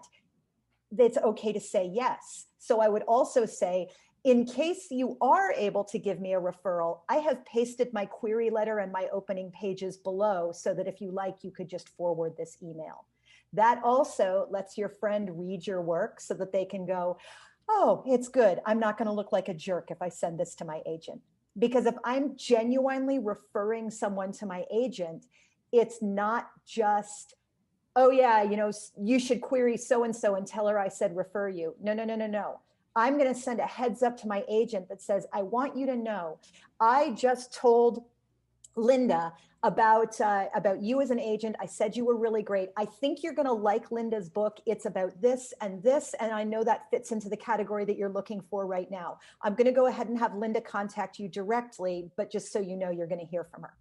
it's okay to say yes. So I would also say, in case you are able to give me a referral, I have pasted my query letter and my opening pages below so that if you like, you could just forward this email. That also lets your friend read your work so that they can go, oh, it's good. I'm not going to look like a jerk if I send this to my agent. Because if I'm genuinely referring someone to my agent, it's not just, oh yeah, you should query so-and-so and tell her I said refer you. No. I'm going to send a heads up to my agent that says, I want you to know, I just told Linda about you as an agent. I said you were really great. I think you're going to like Linda's book. It's about this, and I know that fits into the category that you're looking for right now. I'm going to go ahead and have Linda contact you directly, but just so you know, you're going to hear from her.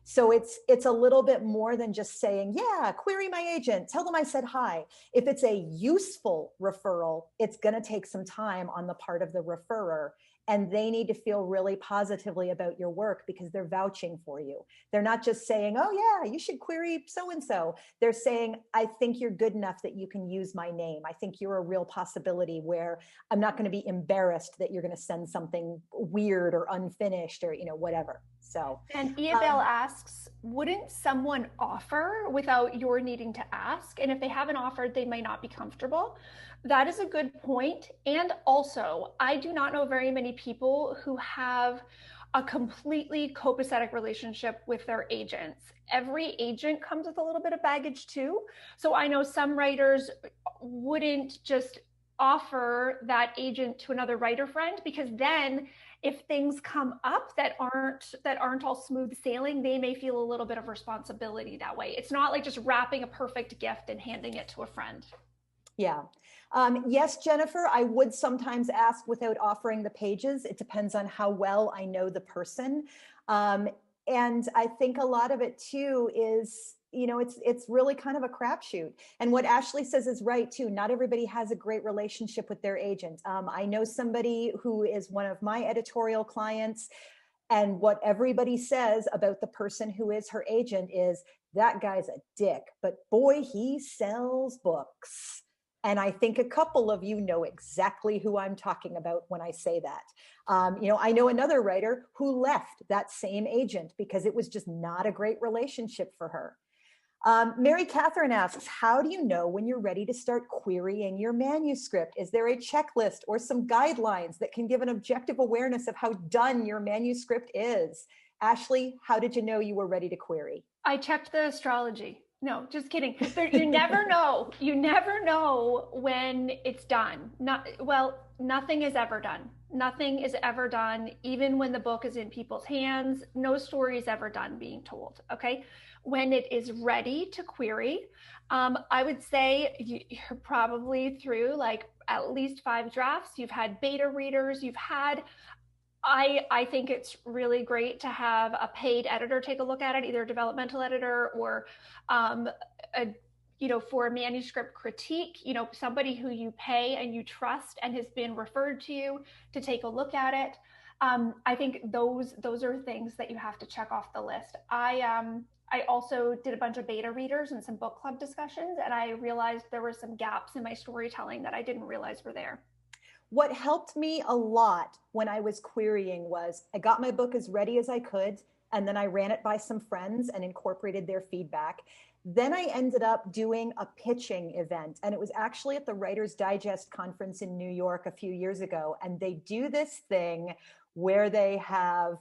So it's a little bit more than just saying, yeah, query my agent, tell them I said hi. If it's a useful referral, it's going to take some time on the part of the referrer, and they need to feel really positively about your work because they're vouching for you. They're not just saying, oh yeah, you should query so-and-so. They're saying, I think you're good enough that you can use my name. I think you're a real possibility where I'm not going to be embarrassed that you're going to send something weird or unfinished or, whatever. So, and Isabel asks, wouldn't someone offer without your needing to ask? And if they haven't offered, they might not be comfortable. That is a good point. And also, I do not know very many people who have a completely copacetic relationship with their agents. Every agent comes with a little bit of baggage too. So I know some writers wouldn't just offer that agent to another writer friend, because then if things come up that aren't all smooth sailing, they may feel a little bit of responsibility that way. It's not like just wrapping a perfect gift and handing it to a friend. Yeah. Yes, Jennifer, I would sometimes ask without offering the pages. It depends on how well I know the person. And I think a lot of it too is, it's really kind of a crapshoot. And what Ashley says is right too. Not everybody has a great relationship with their agent. I know somebody who is one of my editorial clients, and what everybody says about the person who is her agent is, that guy's a dick, but boy, he sells books. And I think a couple of you know exactly who I'm talking about when I say that. I know another writer who left that same agent because it was just not a great relationship for her. Mary Catherine asks, how do you know when you're ready to start querying your manuscript? Is there a checklist or some guidelines that can give an objective awareness of how done your manuscript is? Ashley, how did you know you were ready to query? I checked the astrology. No, just kidding. You never know. You never know when it's done. Nothing is ever done. Nothing is ever done. Even when the book is in people's hands, no story is ever done being told. Okay. When it is ready to query, I would say you're probably through like at least 5 drafts. You've had beta readers. I think it's really great to have a paid editor take a look at it, either a developmental editor or, for a manuscript critique, somebody who you pay and you trust and has been referred to you to take a look at it. I think those are things that you have to check off the list. I also did a bunch of beta readers and some book club discussions, and I realized there were some gaps in my storytelling that I didn't realize were there. What helped me a lot when I was querying was I got my book as ready as I could, and then I ran it by some friends and incorporated their feedback. Then I ended up doing a pitching event, and it was actually at the Writer's Digest conference in New York a few years ago. And they do this thing where they have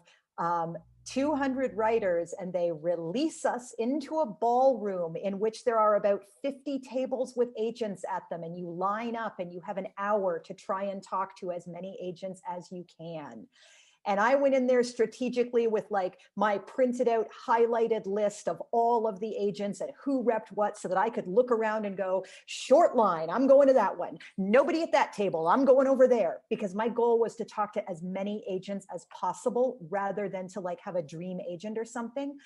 200 writers, and they release us into a ballroom in which there are about 50 tables with agents at them, and you line up and you have an hour to try and talk to as many agents as you can. And I went in there strategically with like my printed out highlighted list of all of the agents and who repped what, so that I could look around and go, short line, I'm going to that one. Nobody at that table, I'm going over there. Because my goal was to talk to as many agents as possible rather than to like have a dream agent or something.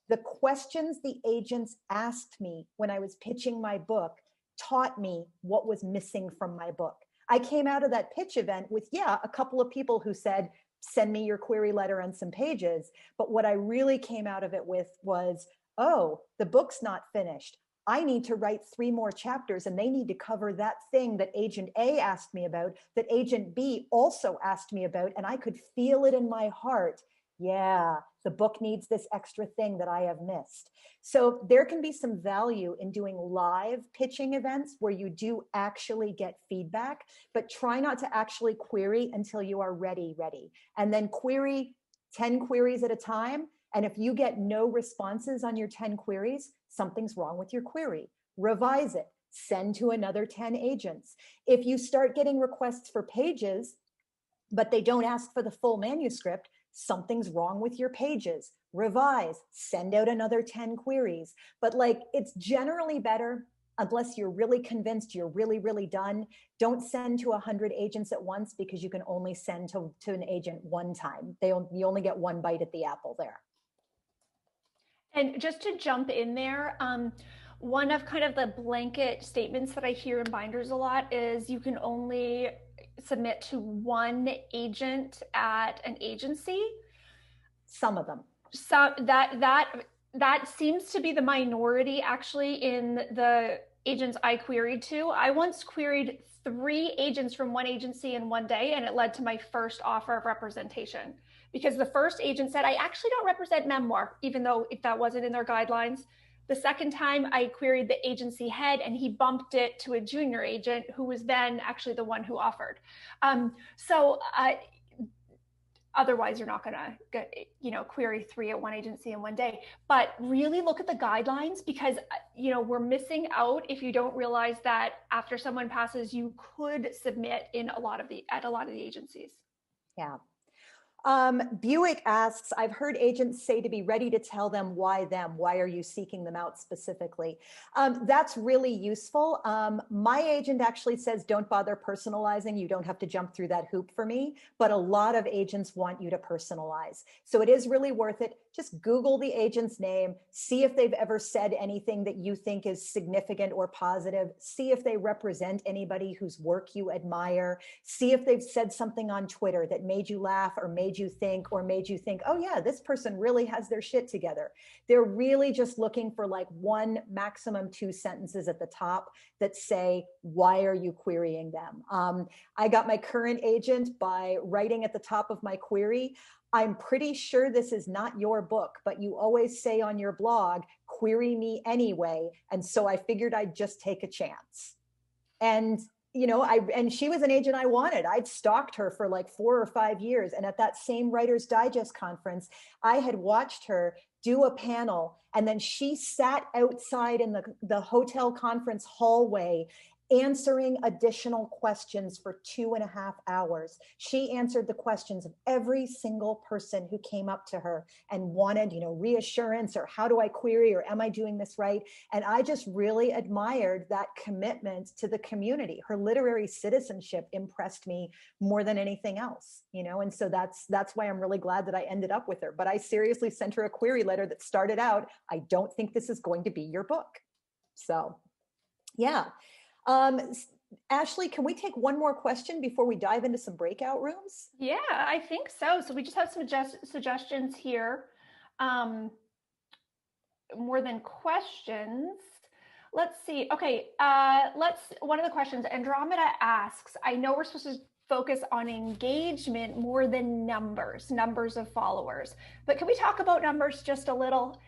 The questions the agents asked me when I was pitching my book taught me what was missing from my book. I came out of that pitch event with, a couple of people who said, send me your query letter and some pages. But what I really came out of it with was, oh, the book's not finished. I need to write 3 more chapters, and they need to cover that thing that agent A asked me about, that agent B also asked me about. And I could feel it in my heart. Yeah, the book needs this extra thing that I have missed. So there can be some value in doing live pitching events where you do actually get feedback, but try not to actually query until you are ready. And then query 10 queries at a time. And if you get no responses on your 10 queries, something's wrong with your query. Revise it, send to another 10 agents. If you start getting requests for pages, but they don't ask for the full manuscript, something's wrong with your pages. Revise, send out another 10 queries. But like, it's generally better, unless you're really convinced you're really, really done, don't send to 100 agents at once, because you can only send to an agent one time. You only get one bite at the apple there. And just to jump in there, one of kind of the blanket statements that I hear in binders a lot is you can only submit to one agent at an agency. Some of them. So that seems to be the minority actually in the agents I queried to. I once queried 3 agents from one agency in one day, and it led to my first offer of representation, because the first agent said, I actually don't represent memoir, even though that wasn't in their guidelines. The second time I queried the agency head, and he bumped it to a junior agent who was then actually the one who offered. So Otherwise, you're not going to get, query 3 at one agency in one day. But really look at the guidelines, because, we're missing out if you don't realize that after someone passes, you could submit at a lot of the agencies. Yeah. Buick asks, I've heard agents say to be ready to tell them why them. Why are you seeking them out specifically? That's really useful. My agent actually says, don't bother personalizing. You don't have to jump through that hoop for me. But a lot of agents want you to personalize. So it is really worth it. Just Google the agent's name, see if they've ever said anything that you think is significant or positive, see if they represent anybody whose work you admire, see if they've said something on Twitter that made you laugh or made you think, oh yeah, this person really has their shit together. They're really just looking for like 1, maximum 2 sentences at the top that say, why are you querying them? I got my current agent by writing at the top of my query, I'm pretty sure this is not your book, but you always say on your blog, query me anyway. And so I figured I'd just take a chance. And and she was an agent I wanted. I'd stalked her for like 4 or 5 years. And at that same Writer's Digest conference, I had watched her do a panel, and then she sat outside in the hotel conference hallway answering additional questions for 2.5 hours. She answered the questions of every single person who came up to her and wanted, reassurance, or how do I query, or am I doing this right? And I just really admired that commitment to the community. Her literary citizenship impressed me more than anything else, and so that's why I'm really glad that I ended up with her. But I seriously sent her a query letter that started out, I don't think this is going to be your book. So, yeah. Ashley, can we take one more question before we dive into some breakout rooms? Yeah, I think so. So we just have some suggestions here. More than questions. Let's see. Okay, one of the questions, Andromeda asks, I know we're supposed to focus on engagement more than numbers of followers, but can we talk about numbers just a little?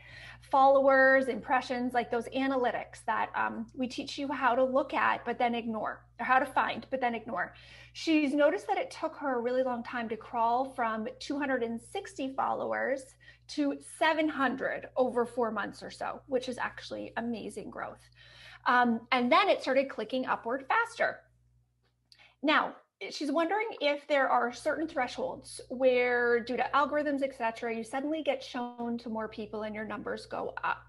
Followers, impressions, like those analytics that we teach you how to look at, but then ignore, or how to find, but then ignore. She's noticed that it took her a really long time to crawl from 260 followers to 700 over 4 months or so, which is actually amazing growth. And then it started clicking upward faster. Now, she's wondering if there are certain thresholds where, due to algorithms, etc., you suddenly get shown to more people and your numbers go up.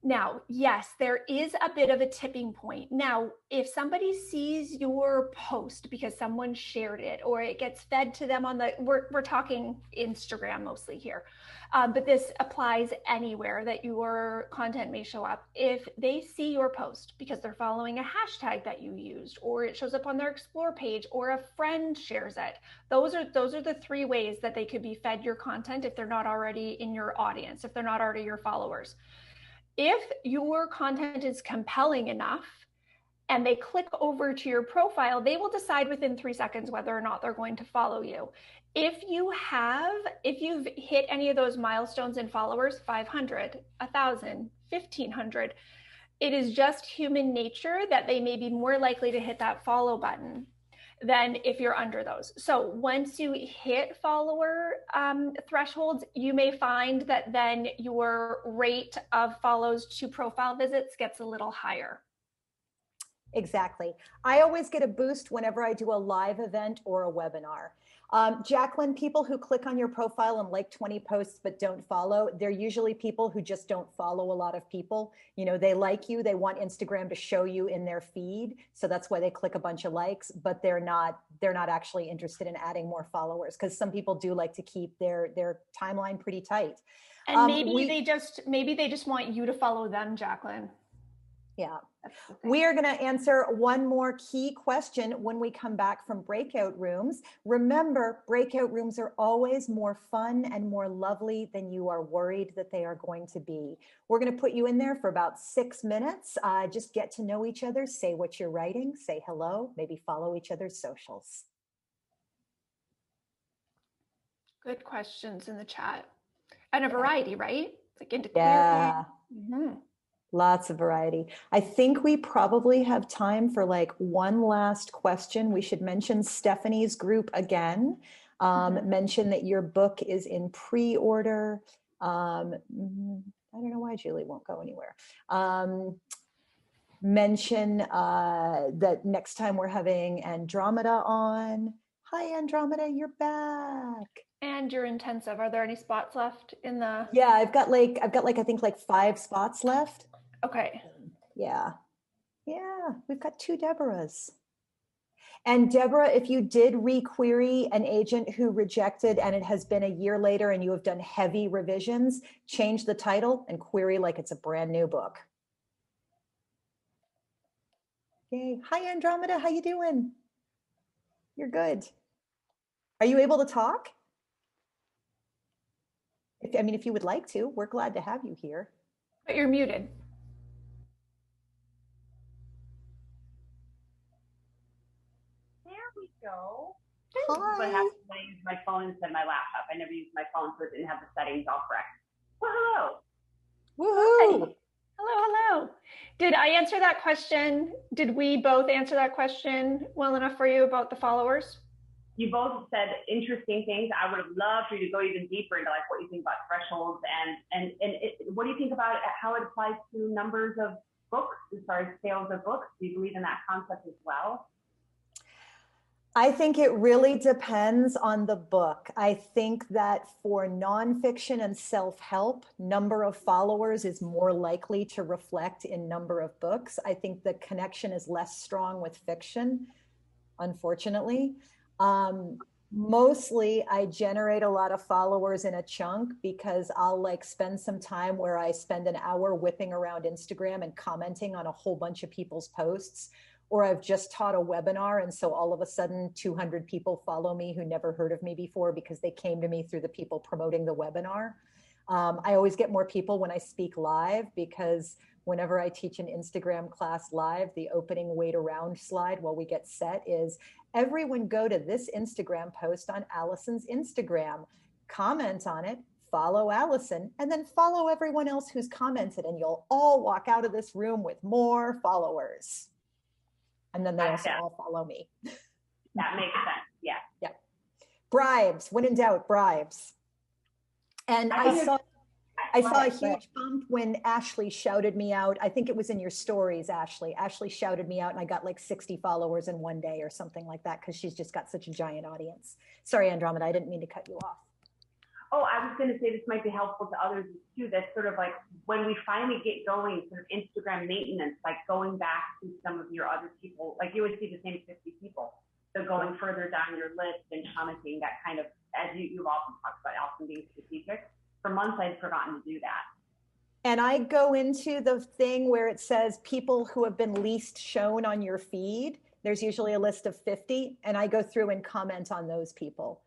Now, yes, there is a bit of a tipping point. Now, if somebody sees your post because someone shared it, or it gets fed to them on we're talking Instagram mostly here, but this applies anywhere that your content may show up. If they see your post because they're following a hashtag that you used, or it shows up on their Explore page, or a friend shares it, those are the 3 ways that they could be fed your content if they're not already in your audience, if they're not already your followers. If your content is compelling enough and they click over to your profile, they will decide within 3 seconds whether or not they're going to follow you. If you've hit any of those milestones in followers, 500, 1,000, 1,500, it is just human nature that they may be more likely to hit that follow button than if you're under those. So once you hit follower thresholds, you may find that then your rate of follows to profile visits gets a little higher. Exactly. I always get a boost whenever I do a live event or a webinar. Jacqueline, people who click on your profile and like 20 posts but don't follow, they're usually people who just don't follow a lot of people. They like you, they want Instagram to show you in their feed, so that's why they click a bunch of likes, but they're not actually interested in adding more followers, because some people do like to keep their timeline pretty tight. And maybe they just want you to follow them, Jacqueline. Yeah. We are going to answer one more key question when we come back from breakout rooms. Remember, breakout rooms are always more fun and more lovely than you are worried that they are going to be. We're going to put you in there for about 6 minutes. Just get to know each other, say what you're writing, say hello, maybe follow each other's socials. Good questions in the chat. And a variety, right? Like into yeah. Mm-hmm. Lots of variety. I think we probably have time for like one last question. We should mention Stephanie's group again. Mention that your book is in pre-order. I don't know why Julie won't go anywhere. Mention that next time we're having Andromeda on. Hi, Andromeda, you're back. And your intensive. Are there any spots left in the? Yeah, I've got like I think like 5 spots left. Okay. Yeah, we've got 2 Deborahs. And Deborah, if you did requery an agent who rejected and it has been a year later and you have done heavy revisions, change the title and query like it's a brand new book. Yay. Hi, Andromeda. How you doing? You're good. Are you able to talk? If you would like to, we're glad to have you here. But you're muted. There we go. Hi. What happened when I used my phone instead of my laptop? I never used my phone, so it didn't have the settings all correct. Well, hello. Woohoo. Hello. Did I answer that question? Did we both answer that question well enough for you about the followers? You both said interesting things. I would have loved for you to go even deeper into like what you think about thresholds and what do you think about how it applies to numbers of books as far as sales of books? Do you believe in that concept as well? I think it really depends on the book. I think that for nonfiction and self-help, number of followers is more likely to reflect in number of books. I think the connection is less strong with fiction, unfortunately. Mostly I generate a lot of followers in a chunk because I'll like spend some time where I spend an hour whipping around Instagram and commenting on a whole bunch of people's posts. Or I've just taught a webinar, and so all of a sudden 200 people follow me who never heard of me before because they came to me through the people promoting the webinar. I always get more people when I speak live because whenever I teach an Instagram class live, the opening wait around slide while we get set is, everyone go to this Instagram post on Allison's Instagram, comment on it, follow Allison, and then follow everyone else who's commented, and you'll all walk out of this room with more followers. And then they also all follow me. That makes sense. Yeah. Yeah. Bribes. When in doubt, bribes. And I saw a huge bump when Ashley shouted me out. I think it was in your stories, Ashley. Ashley shouted me out and I got like 60 followers in one day or something like that because she's just got such a giant audience. Sorry, Andromeda, I didn't mean to cut you off. Oh, I was going to say this might be helpful to others too. That's sort of like when we finally get going, sort of Instagram maintenance, like going back to some of your other people, like you would see the same 50 people. So going further down your list and commenting that kind of, as you've often talked about, Alison being strategic. For months, I'd forgotten to do that. And I go into the thing where it says people who have been least shown on your feed. There's usually a list of 50, and I go through and comment on those people.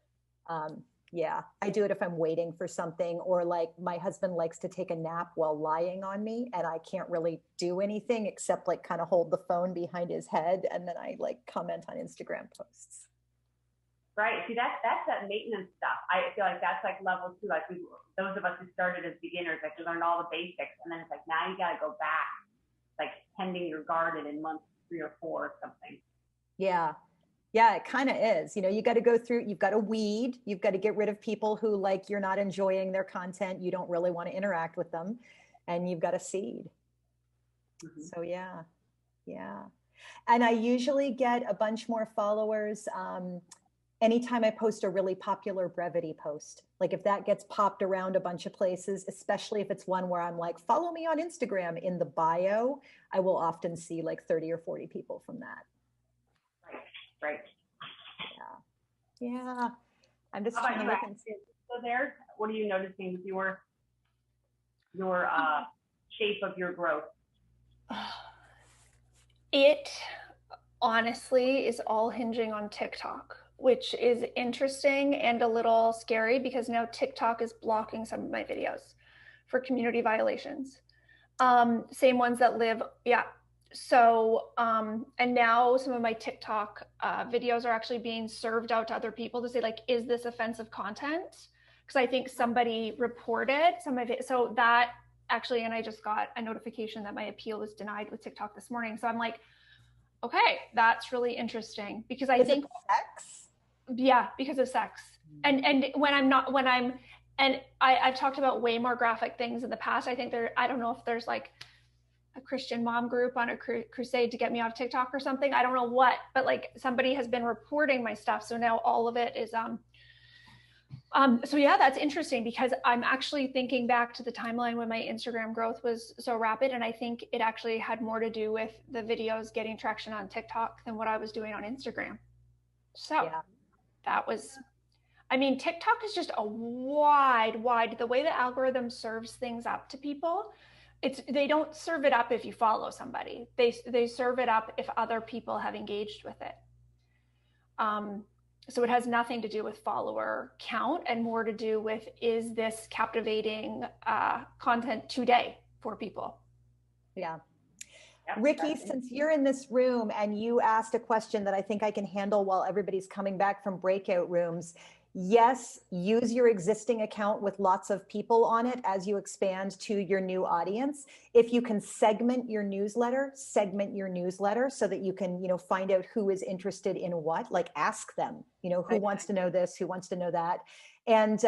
Yeah, I do it if I'm waiting for something, or like my husband likes to take a nap while lying on me and I can't really do anything except like kind of hold the phone behind his head, and then I like comment on Instagram posts. Right. See, that's that maintenance stuff. I feel like that's like level 2. Like those of us who started as beginners, like we learned all the basics, and then it's like now you got to go back, like tending your garden in month 3 or 4 or something. Yeah. Yeah, it kind of is. You know, you got to go through, you've got to weed, you've got to get rid of people who like you're not enjoying their content, you don't really want to interact with them, and you've got to seed. Mm-hmm. So yeah. And I usually get a bunch more followers anytime I post a really popular brevity post. Like if that gets popped around a bunch of places, especially if it's one where I'm like, follow me on Instagram in the bio, I will often see like 30 or 40 people from that. Right. Yeah. I'm just trying to look and see. So there, what are you noticing with your shape of your growth? It honestly is all hinging on TikTok, which is interesting and a little scary because now TikTok is blocking some of my videos for community violations. Same ones that live, yeah. So, and now some of my TikTok videos are actually being served out to other people to say like, is this offensive content? Because I think somebody reported some of it. So that actually, and I just got a notification that my appeal was denied with TikTok this morning. So I'm like, okay, that's really interesting because I think sex? Yeah, because of sex. And I've talked about way more graphic things in the past. I think I don't know if there's like a Christian mom group on a crusade to get me off TikTok or something. I don't know what, but like somebody has been reporting my stuff. So now all of it is, so yeah, that's interesting because I'm actually thinking back to the timeline when my Instagram growth was so rapid. And I think it actually had more to do with the videos getting traction on TikTok than what I was doing on Instagram. So that was, I mean, TikTok is just a wide, the way the algorithm serves things up to people. They don't serve it up if you follow somebody. They serve it up if other people have engaged with it. So it has nothing to do with follower count and more to do with, is this captivating content today for people? Yeah. Ricky, since you're in this room and you asked a question that I think I can handle while everybody's coming back from breakout rooms. Yes, use your existing account with lots of people on it as you expand to your new audience. If you can segment your newsletter so that you can, find out who is interested in what, like ask them, who wants to know this, who wants to know that, and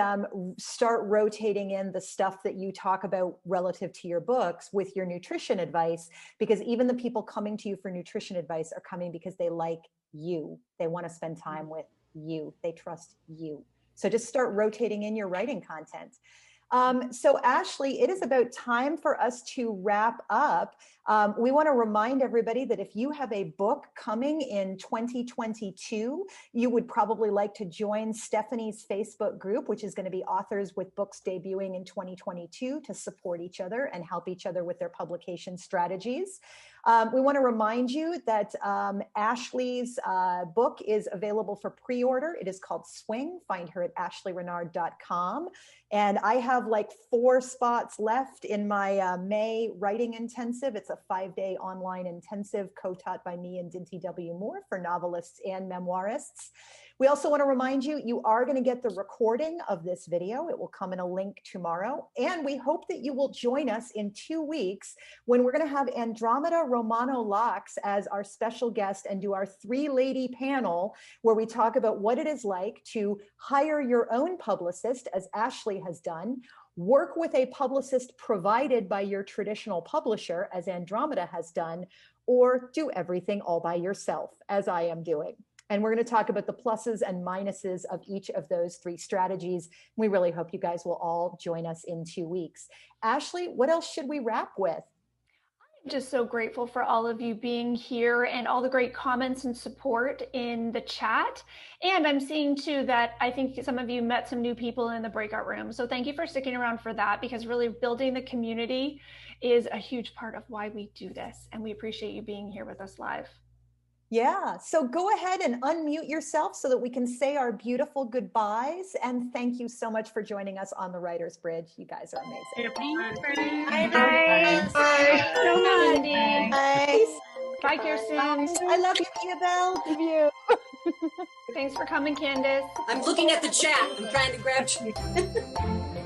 start rotating in the stuff that you talk about relative to your books with your nutrition advice, because even the people coming to you for nutrition advice are coming because they like you. They want to spend time with you. They trust you. So just start rotating in your writing content. So Ashley, it is about time for us to wrap up. We want to remind everybody that if you have a book coming in 2022, you would probably like to join Stephanie's Facebook group, which is going to be authors with books debuting in 2022 to support each other and help each other with their publication strategies. We want to remind you that Ashley's book is available for pre-order. It is called Swing. Find her at ashleyrenard.com. And I have like 4 spots left in my May writing intensive. It's a 5-day online intensive co-taught by me and Dinty W. Moore for novelists and memoirists. We also want to remind you, you are going to get the recording of this video. It will come in a link tomorrow. And we hope that you will join us in 2 weeks when we're going to have Andromeda Romano Laux as our special guest and do our 3-lady panel where we talk about what it is like to hire your own publicist, as Ashley has done, work with a publicist provided by your traditional publisher, as Andromeda has done, or do everything all by yourself, as I am doing. And we're going to talk about the pluses and minuses of each of those 3 strategies. We really hope you guys will all join us in 2 weeks. Ashley, what else should we wrap with? I'm just so grateful for all of you being here and all the great comments and support in the chat. And I'm seeing too that I think some of you met some new people in the breakout room. So thank you for sticking around for that, because really building the community is a huge part of why we do this. And we appreciate you being here with us live. Yeah, so go ahead and unmute yourself so that we can say our beautiful goodbyes. And thank you so much for joining us on the Writer's Bridge. You guys are amazing. Bye, guys. Bye. So much. Bye. Bye, Kirsten. I love you, Annabelle. Love you. Thanks for coming, Candace. I'm looking at the chat. I'm trying to grab you.